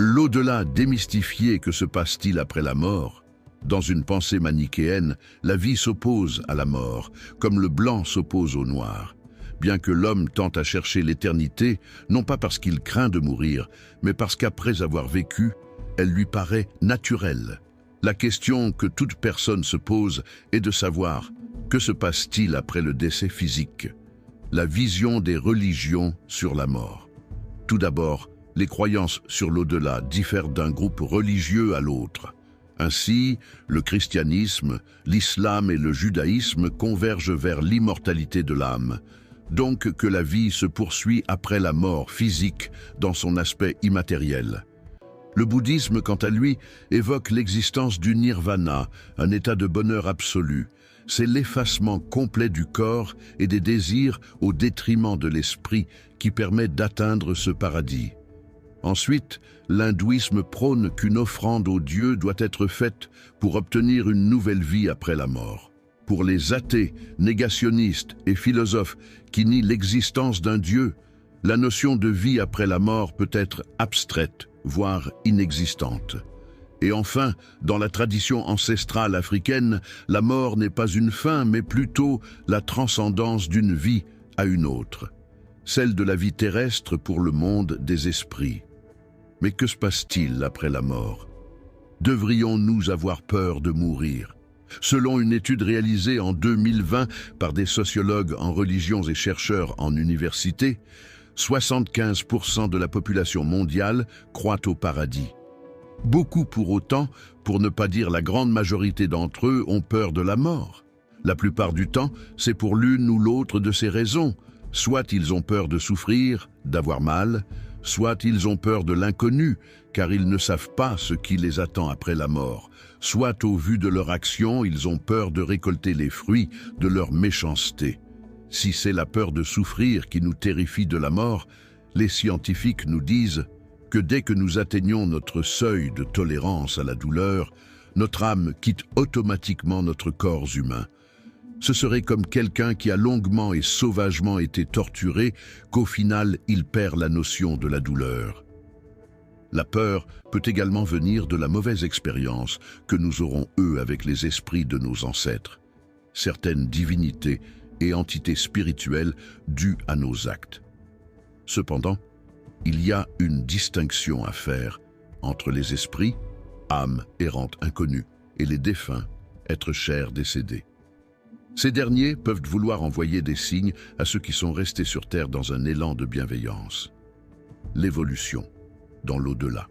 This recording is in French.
L'au-delà démystifié, que se passe-t-il après la mort? Dans une pensée manichéenne, la vie s'oppose à la mort, comme le blanc s'oppose au noir. Bien que l'homme tente à chercher l'éternité, non pas parce qu'il craint de mourir, mais parce qu'après avoir vécu, elle lui paraît naturelle. La question que toute personne se pose est de savoir que se passe-t-il après le décès physique? La vision des religions sur la mort. Tout d'abord, les croyances sur l'au-delà diffèrent d'un groupe religieux à l'autre. Ainsi, le christianisme, l'islam et le judaïsme convergent vers l'immortalité de l'âme, donc que la vie se poursuit après la mort physique dans son aspect immatériel. Le bouddhisme, quant à lui, évoque l'existence du nirvana, un état de bonheur absolu. C'est l'effacement complet du corps et des désirs au détriment de l'esprit qui permet d'atteindre ce paradis. Ensuite, l'hindouisme prône qu'une offrande aux dieux doit être faite pour obtenir une nouvelle vie après la mort. Pour les athées, négationnistes et philosophes qui nient l'existence d'un dieu, la notion de vie après la mort peut être abstraite, voire inexistante. Et enfin, dans la tradition ancestrale africaine, la mort n'est pas une fin, mais plutôt la transcendance d'une vie à une autre, celle de la vie terrestre pour le monde des esprits. Mais que se passe-t-il après la mort? Devrions-nous avoir peur de mourir? Selon une étude réalisée en 2020 par des sociologues en religions et chercheurs en université, 75% de la population mondiale croit au paradis. Beaucoup pour autant, pour ne pas dire la grande majorité d'entre eux, ont peur de la mort. La plupart du temps, c'est pour l'une ou l'autre de ces raisons. Soit ils ont peur de souffrir, d'avoir mal, soit ils ont peur de l'inconnu, car ils ne savent pas ce qui les attend après la mort. Soit au vu de leur action, ils ont peur de récolter les fruits de leur méchanceté. Si c'est la peur de souffrir qui nous terrifie de la mort, les scientifiques nous disent que dès que nous atteignons notre seuil de tolérance à la douleur, notre âme quitte automatiquement notre corps humain. Ce serait comme quelqu'un qui a longuement et sauvagement été torturé, qu'au final il perd la notion de la douleur. La peur peut également venir de la mauvaise expérience que nous aurons eue avec les esprits de nos ancêtres, certaines divinités et entités spirituelles dues à nos actes. Cependant, il y a une distinction à faire entre les esprits, âmes errantes inconnues, et les défunts, êtres chers décédés. Ces derniers peuvent vouloir envoyer des signes à ceux qui sont restés sur Terre dans un élan de bienveillance. L'évolution dans l'au-delà.